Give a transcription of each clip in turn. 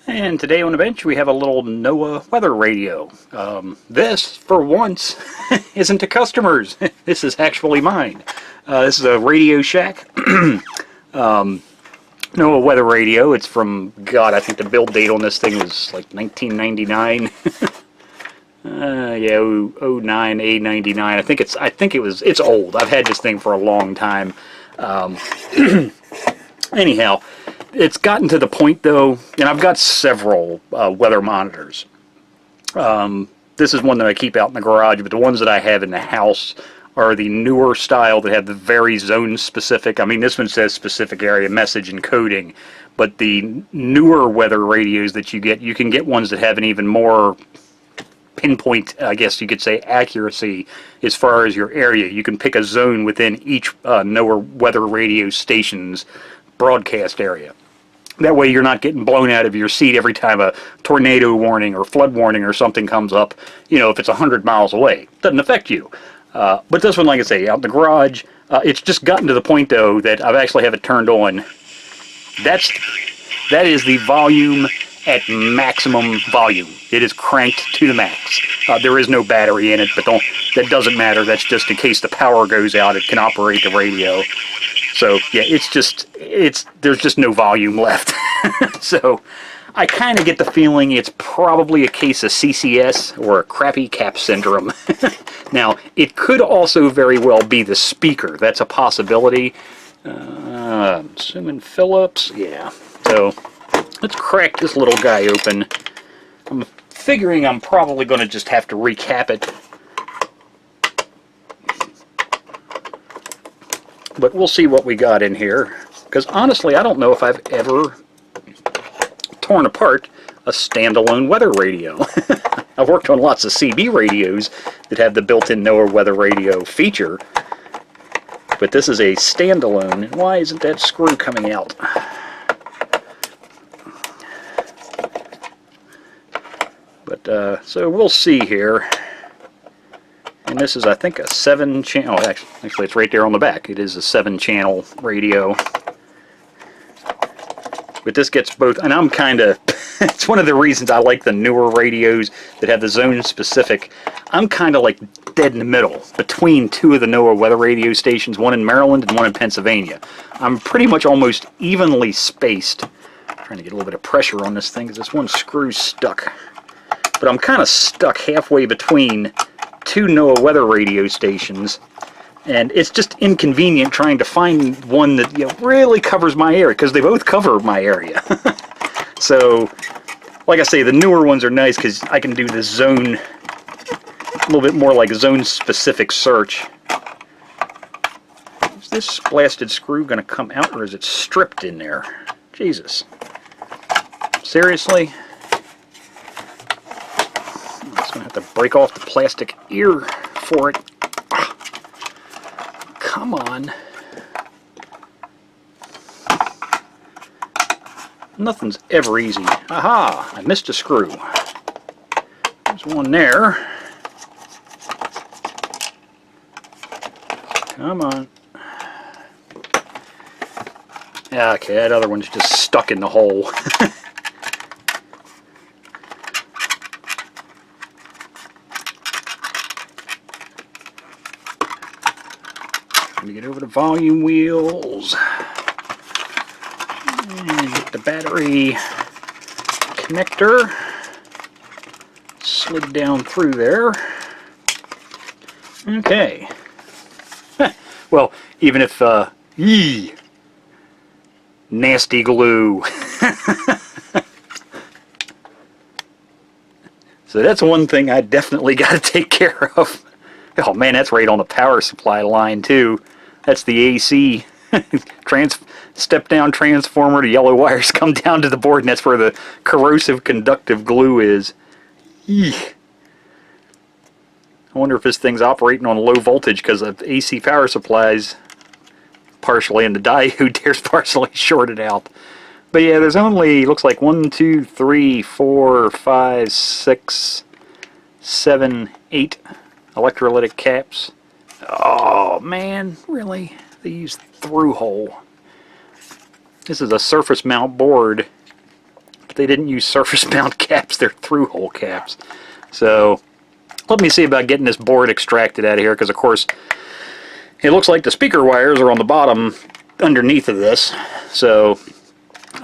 And today on the bench we have a little NOAA weather radio. This, for once, isn't to customers. This is actually mine. This is a Radio Shack NOAA weather radio. It's from, God, I think the build date on this thing was like 1999. Yeah, 09, A99. It's old. I've had this thing for a long time. Anyhow, it's gotten to the point though, and I've got several weather monitors. This is one that I keep out in the garage, but the ones that I have in the house are the newer style that have the very zone specific. I mean, this one says specific area message encoding, but the newer weather radios that you can get ones that have an even more pinpoint, I guess you could say, accuracy as far as your area. You can pick a zone within each NOAA weather radio station's broadcast area. That way you're not getting blown out of your seat every time a tornado warning or flood warning or something comes up, you know, if it's 100 miles away. It doesn't affect you. But this one, like I say, out in the garage, it's just gotten to the point though that I've actually have it turned on. That is the volume at maximum volume. It is cranked to the max. There is no battery in it, but that doesn't matter. That's just in case the power goes out, it can operate the radio. So yeah, there's just no volume left. So I kind of get the feeling it's probably a case of CCS or a crappy cap syndrome. Now, it could also very well be the speaker. That's a possibility. I'm assuming Phillips. Yeah. So let's crack this little guy open. I'm figuring I'm probably going to just have to recap it. But we'll see what we got in here. Because honestly, I don't know if I've ever torn apart a standalone weather radio. I've worked on lots of CB radios that have the built-in NOAA weather radio feature. But this is a standalone. And why isn't that screw coming out? But, so we'll see here. And this is, I think, a 7-channel. Oh, actually, it's right there on the back. It is a 7-channel radio. But this gets both, and I'm kind of, it's one of the reasons I like the newer radios that have the zone specific. I'm kind of like dead in the middle between two of the NOAA weather radio stations, one in Maryland and one in Pennsylvania. I'm pretty much almost evenly spaced. I'm trying to get a little bit of pressure on this thing because this one screw's stuck. But I'm kind of stuck halfway between two NOAA weather radio stations, and it's just inconvenient trying to find one that, you know, really covers my area, because they both cover my area. So, like I say, the newer ones are nice because I can do the zone, a little bit more like zone-specific search. Is this blasted screw going to come out, or is it stripped in there? Jesus. Seriously? I'm going to have to break off the plastic ear for it. Come on. Nothing's ever easy. Aha! I missed a screw. There's one there. Come on. Okay, that other one's just stuck in the hole. Let me get over the volume wheels and get the battery connector slid down through there. Okay. Well, even if nasty glue. So that's one thing I definitely got to take care of. Oh man, that's right on the power supply line too. That's the AC step-down transformer. The yellow wires come down to the board, and that's where the corrosive conductive glue is. Eek. I wonder if this thing's operating on low voltage because of AC power supplies partially, and the diode there's partially shorted out. But yeah, there's only, looks like 1, 2, 3, 4, 5, 6, 7, 8 electrolytic caps. Oh man, really? They use through hole. This is a surface mount board. But they didn't use surface mount caps, they're through-hole caps. So let me see about getting this board extracted out of here, because of course it looks like the speaker wires are on the bottom underneath of this. So,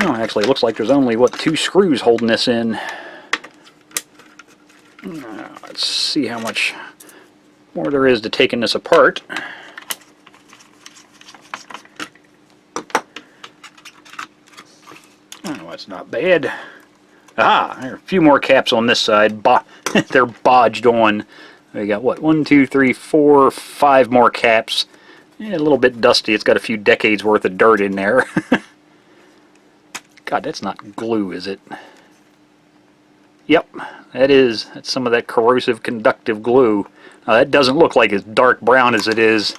oh, actually it looks like there's only, what, 2 screws holding this in. Let's see how much more there is to taking this apart. Oh, that's not bad. Ah, there are a few more caps on this side. They're bodged on. We got, what, 1, 2, 3, 4, 5 more caps. A little bit dusty. It's got a few decades worth of dirt in there. God, that's not glue, is it? Yep, that is. That's some of that corrosive conductive glue. That doesn't look like as dark brown as it is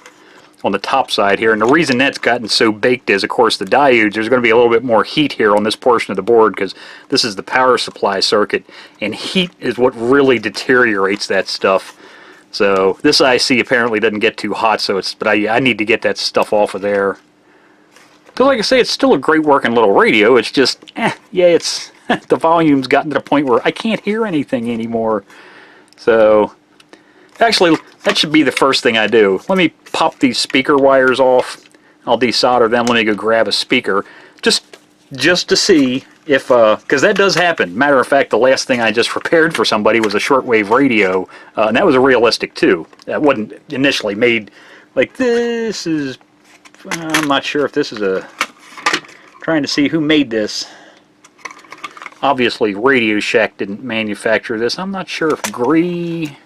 on the top side here. And the reason that's gotten so baked is, of course, the diodes. There's going to be a little bit more heat here on this portion of the board because this is the power supply circuit. And heat is what really deteriorates that stuff. So this IC apparently doesn't get too hot, so but I need to get that stuff off of there. But like I say, it's still a great working little radio. It's just, yeah, it's the volume's gotten to the point where I can't hear anything anymore. So actually, that should be the first thing I do. Let me pop these speaker wires off. I'll desolder them. Let me go grab a speaker just to see if, because that does happen. Matter of fact, the last thing I just repaired for somebody was a shortwave radio, and that was a realistic too. That wasn't initially made like this. Is I'm not sure if this is trying to see who made this. Obviously, Radio Shack didn't manufacture this. I'm not sure if Gree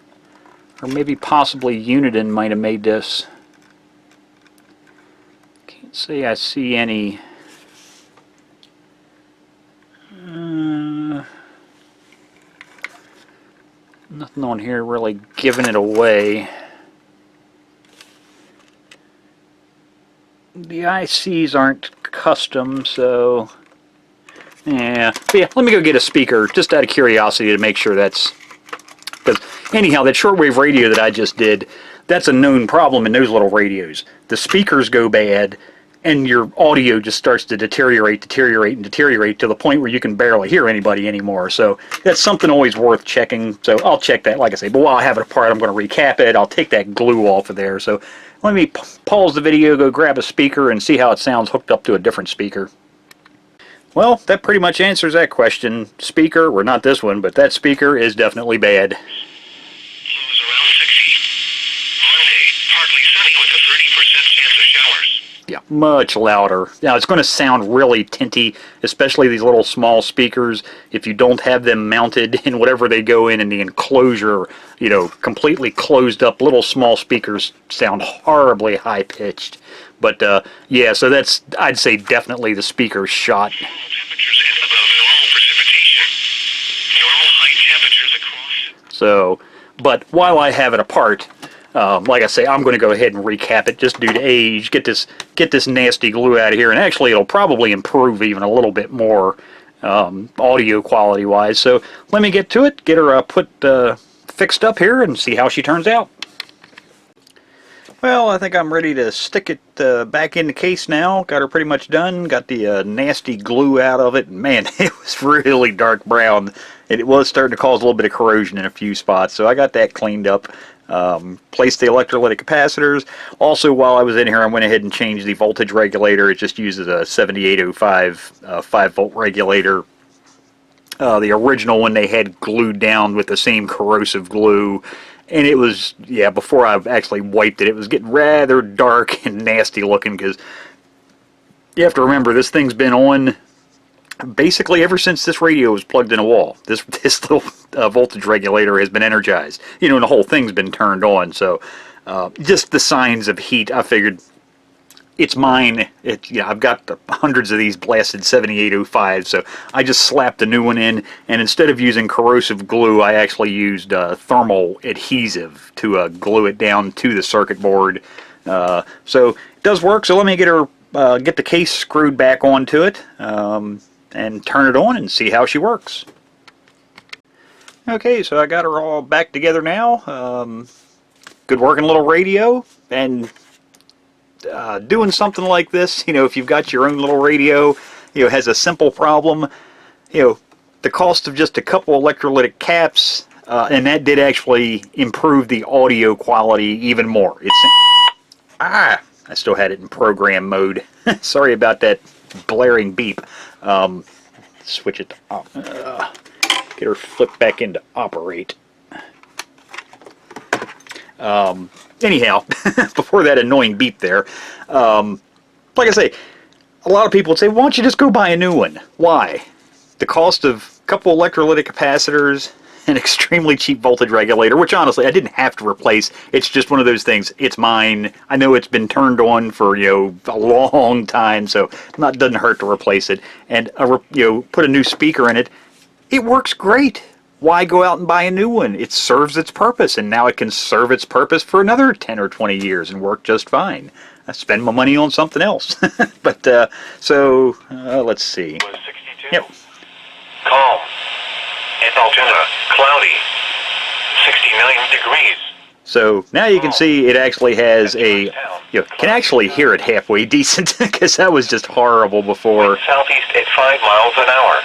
or maybe possibly Uniden might have made this. Can't say I see any. Nothing on here really giving it away. The ICs aren't custom, so yeah. But yeah, let me go get a speaker just out of curiosity to make sure that's, because anyhow, that shortwave radio that I just did, that's a known problem in those little radios. The speakers go bad, and your audio just starts to deteriorate to the point where you can barely hear anybody anymore. So that's something always worth checking. So I'll check that, like I say. But while I have it apart, I'm going to recap it. I'll take that glue off of there. So let me pause the video, go grab a speaker, and see how it sounds hooked up to a different speaker. Well, that pretty much answers that question. Speaker, or not this one, but that speaker is definitely bad. Yeah, much louder. Now it's going to sound really tinty, especially these little small speakers. If you don't have them mounted in whatever they go in the enclosure, you know, completely closed up, little small speakers sound horribly high pitched. But yeah, so that's, I'd say definitely the speaker's shot. So, but while I have it apart, like I say, I'm going to go ahead and recap it just due to age, get this nasty glue out of here, and actually it'll probably improve even a little bit more audio quality wise. So let me get to it, get her fixed up here, and see how she turns out. Well, I think I'm ready to stick it back in the case now. Got her pretty much done. Got the nasty glue out of it. Man, it was really dark brown. It was starting to cause a little bit of corrosion in a few spots, so I got that cleaned up. Placed the electrolytic capacitors. Also, while I was in here, I went ahead and changed the voltage regulator. It just uses a 7805 5-volt regulator. The original one they had glued down with the same corrosive glue. And it was, yeah, before I actually wiped it, it was getting rather dark and nasty looking, because you have to remember, this thing's been on basically ever since this radio was plugged in a wall. This little voltage regulator has been energized. You know, and the whole thing's been turned on. So just the signs of heat, I figured it's mine. I've got hundreds of these blasted 7805s, so I just slapped a new one in, and instead of using corrosive glue, I actually used thermal adhesive to glue it down to the circuit board. So it does work. So let me get the case screwed back onto it, and turn it on and see how she works. Okay, so I got her all back together now. Good working little radio, and doing something like this, you know, if you've got your own little radio, you know, has a simple problem, you know, the cost of just a couple electrolytic caps, and that did actually improve the audio quality even more. I still had it in program mode. Sorry about that blaring beep. Switch it to get her flipped back into operate. Anyhow, before that annoying beep there, like I say, a lot of people would say, why don't you just go buy a new one? Why? The cost of a couple electrolytic capacitors, an extremely cheap voltage regulator, which honestly I didn't have to replace. It's just one of those things. It's mine. I know it's been turned on for a long time, so it doesn't hurt to replace it. And put a new speaker in it. It works great. Why go out and buy a new one? It serves its purpose, and now it can serve its purpose for another 10 or 20 years and work just fine. I spend my money on something else. But let's see. 62. Yep. Calm. Altoona. Cloudy. 69 degrees. So now you can see it actually has can actually hear it halfway decent, because that was just horrible before. Southeast at 5 miles an hour.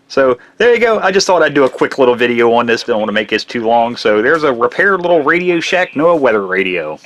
So there you go. I just thought I'd do a quick little video on this. Don't want to make this too long. So there's a repaired little Radio Shack NOAA weather radio.